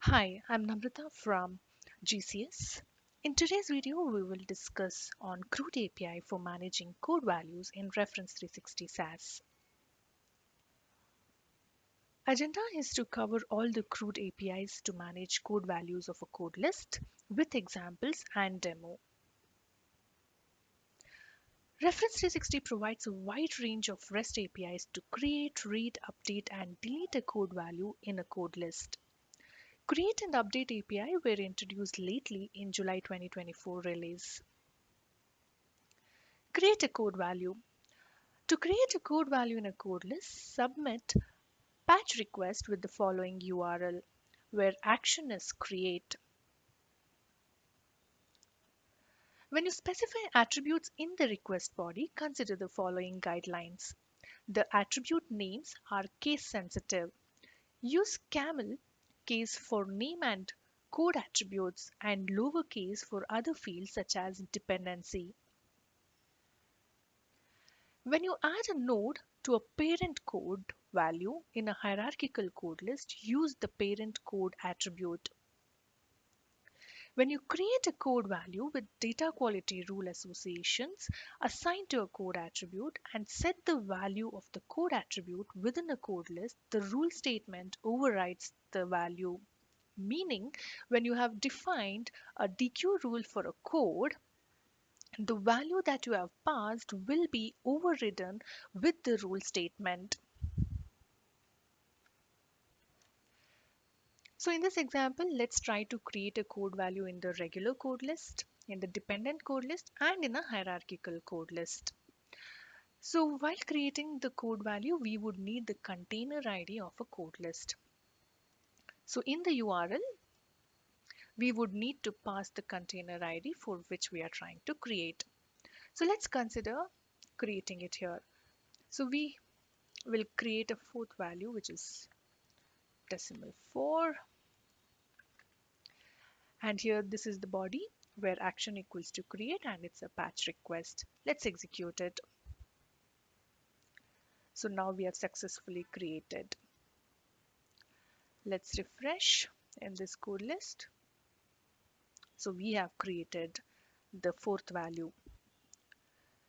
Hi, I'm Namrata from GCS. In today's video, we will discuss on CRUD API for managing code values in Reference 360 SaaS. Agenda is to cover all the CRUD APIs to manage code values of a code list with examples and demo. Reference 360 provides a wide range of REST APIs to create, read, update, and delete a code value in a code list. Create and Update API were introduced lately in July 2024 release. Create a code value. To create a code value in a code list, submit patch request with the following URL where action is create. When you specify attributes in the request body, consider the following guidelines. The attribute names are case sensitive. Use camel case for name and code attributes and lowercase for other fields such as dependency. When you add a node to a parent code value in a hierarchical code list, use the parent code attribute. When you create a code value with data quality rule associations assigned to a code attribute and set the value of the code attribute within a code list, the rule statement overrides the value. Meaning, when you have defined a DQ rule for a code, the value that you have passed will be overridden with the rule statement. So in this example, let's try to create a code value in the regular code list, in the dependent code list, and in a hierarchical code list. So while creating the code value, we would need the container ID of a code list. So in the URL, we would need to pass the container ID for which we are trying to create. So let's consider creating it here. So we will create a fourth value, which is decimal 4. And here this is the body where action equals to create and it's a patch request. Let's execute it. So now we have successfully created. Let's refresh in this code list. So we have created the fourth value.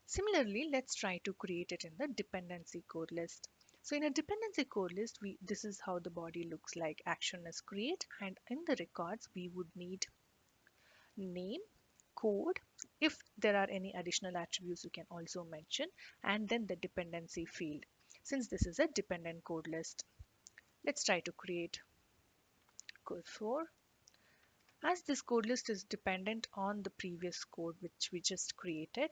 Similarly, let's try to create it in the dependency code list. So in a dependency code list, this is how the body looks like. Action is create, and in the records, we would need name, code. If there are any additional attributes, you can also mention, and then the dependency field. Since this is a dependent code list, let's try to create code 4. As this code list is dependent on the previous code which we just created,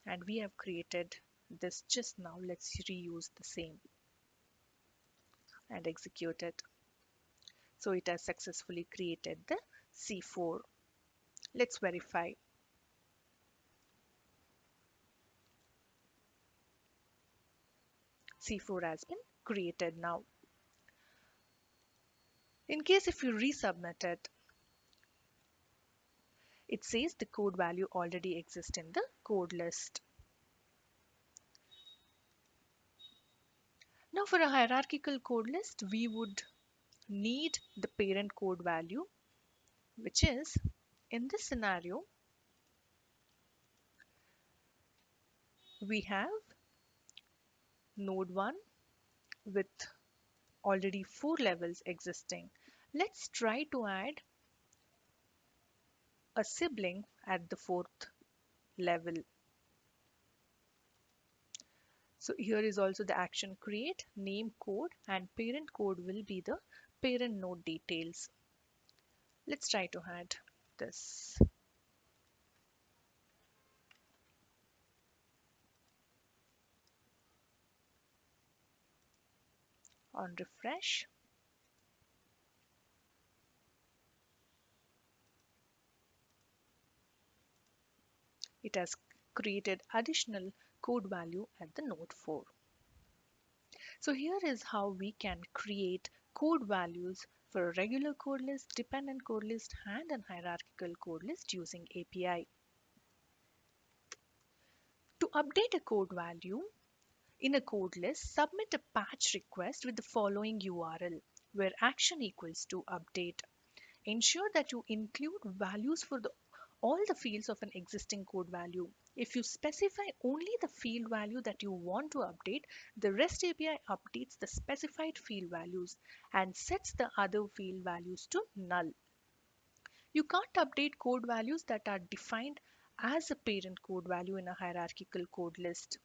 and we have created this just now, let's reuse the same and execute it. So it has successfully created the C4. Let's verify. C4 has been created now. In case if you resubmit it, it says the code value already exists in the code list. Now for a hierarchical code list, we would need the parent code value, which is in this scenario, we have node 1 with already 4 levels existing. Let's try to add a sibling at the 4th level. So here is also the action create, name code, and parent code will be the parent node details. Let's try to add this. On refresh, it has created additional code value at the node 4. So here is how we can create code values for a regular code list, dependent code list, and an hierarchical code list using API. To update a code value in a code list, submit a patch request with the following URL where action equals to update. ensure that you include values for all the fields of an existing code value. If you specify only the field value that you want to update, the REST API updates the specified field values and sets the other field values to null. You can't update code values that are defined as a parent code value in a hierarchical code list,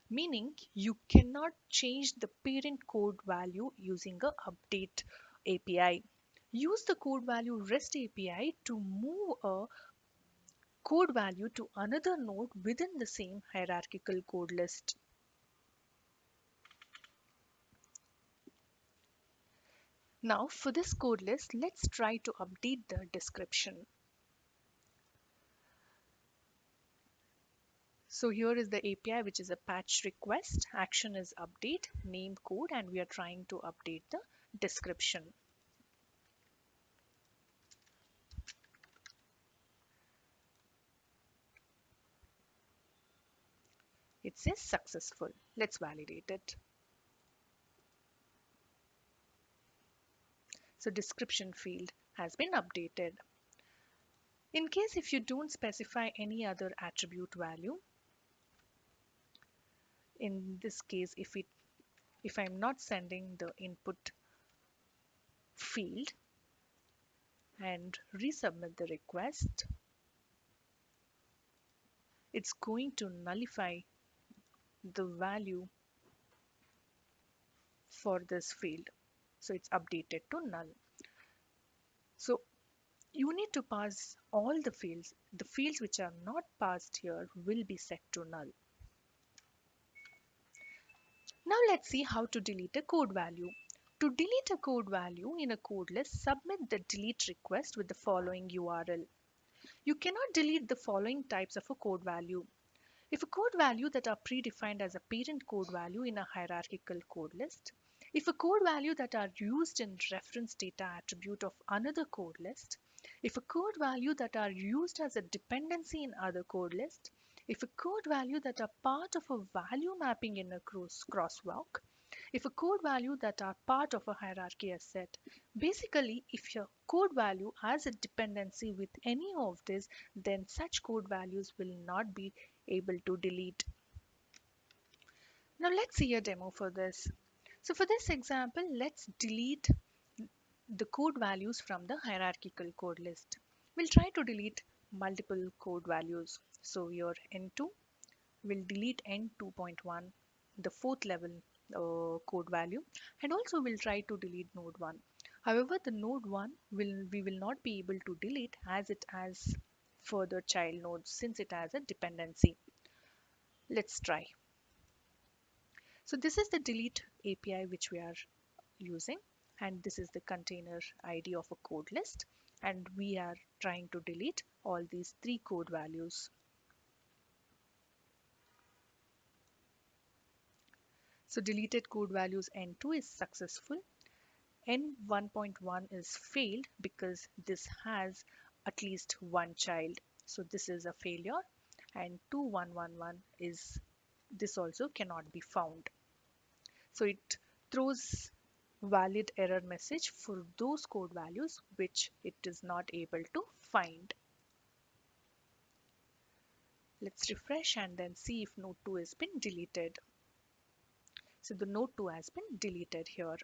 meaning you cannot change the parent code value using a update API. Use the code value REST API to move a code value to another node within the same hierarchical code list. Now for this code list, let's try to update the description. So here is the API, which is a patch request. Action is update, name code, and we are trying to update the description. It says successful. Let's validate it. So description field has been updated. In case if you don't specify any other attribute value, in this case, if I'm not sending the input field and resubmit the request, it's going to nullify the value for this field. So it's updated to null. So you need to pass all the fields. The fields which are not passed here will be set to null. Now let's see how to delete a code value. To delete a code value in a code list, submit the delete request with the following URL. You cannot delete the following types of a code value. If a code value that are predefined as a parent code value in a hierarchical code list, if a code value that are used in reference data attribute of another code list, if a code value that are used as a dependency in other code list, if a code value that are part of a value mapping in a crosswalk, if a code value that are part of a hierarchy asset. Basically, if your code value has a dependency with any of this, then such code values will not be able to delete. Now let's see a demo for this. So for this example, let's delete the code values from the hierarchical code list. We'll try to delete multiple code values. So your N2 will delete N2.1, the fourth level code value, and also we'll try to delete node 1. However, the node 1 we will not be able to delete as it has further child nodes since it has a dependency. Let's try. So this is the delete API which we are using, and this is the container ID of a code list, and we are trying to delete all these three code values. So deleted code values N2 is successful. N1.1 is failed because this has at least one child. So this is a failure, and 2111 is this also cannot be found. So it throws valid error message for those code values which it is not able to find. Let's refresh and then see if node 2 has been deleted. So the node 2 has been deleted here.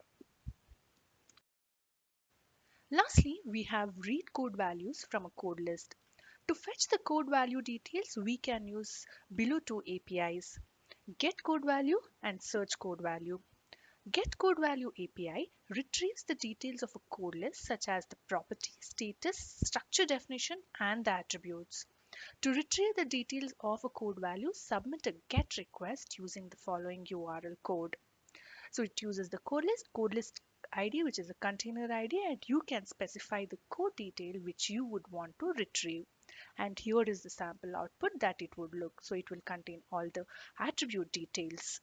Lastly, we have read code values from a code list. To fetch the code value details, we can use below two APIs, get code value and search code value. Get code value API retrieves the details of a code list such as the property, status, structure definition, and the attributes. To retrieve the details of a code value, submit a GET request using the following URL code. So it uses the code list ID, which is a container ID, and you can specify the code detail which you would want to retrieve. And here is the sample output that it would look. So it will contain all the attribute details.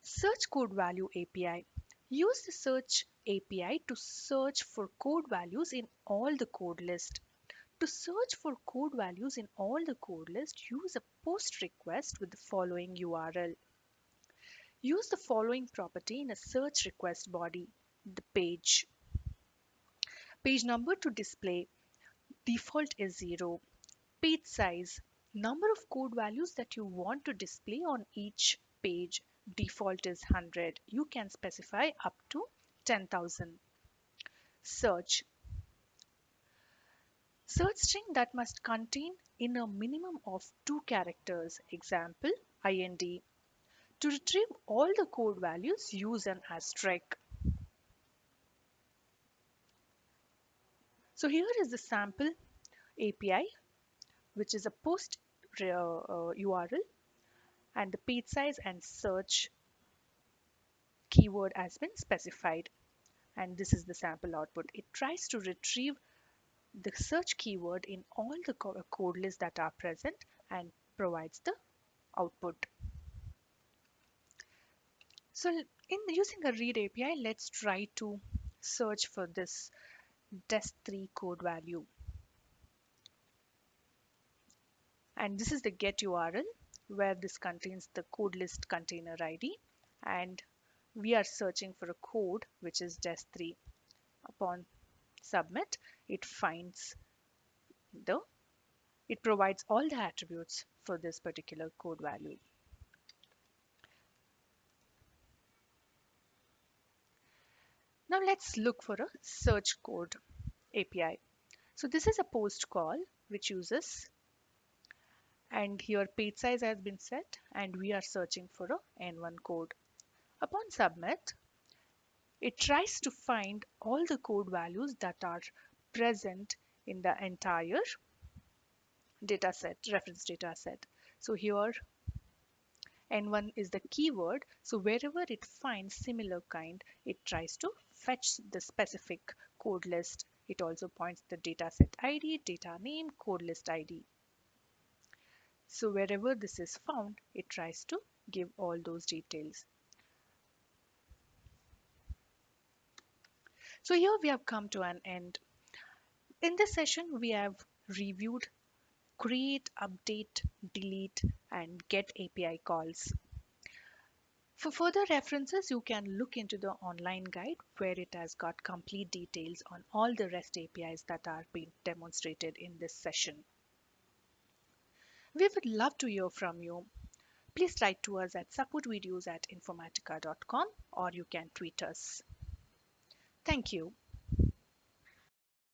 Search code value API. Use the search API to search for code values in all the code list. To search for code values in all the code list, use a post request with the following URL. Use the following property in a search request body, the page. Page number to display, default is 0. Page size, number of code values that you want to display on each page, default is 100. You can specify up to 10,000. Search, search string that must contain in a minimum of 2 characters, example IND. To retrieve all the code values, use an asterisk. So here is the sample API, which is a post URL, and the page size and search keyword has been specified. And this is the sample output. It tries to retrieve the search keyword in all the code lists that are present and provides the output. So in using a read API, let's try to search for this test3 code value. And this is the get URL where this contains the code list container ID, and we are searching for a code which is test3. Upon submit, it finds the it provides all the attributes for this particular code value. Now let's look for a search code API. So this is a post call which uses, and here page size has been set, and we are searching for a N1 code. Upon submit, it tries to find all the code values that are present in the entire data set, reference data set. So here N1 is the keyword. So wherever it finds similar kind, it tries to fetch the specific code list. It also points the dataset ID, data name, code list ID. So wherever this is found, it tries to give all those details. So here we have come to an end. In this session, we have reviewed create, update, delete, and get API calls. For further references, you can look into the online guide where it has got complete details on all the REST APIs that are being demonstrated in this session. We would love to hear from you. Please write to us at supportvideos@informatica.com, or you can tweet us. Thank you.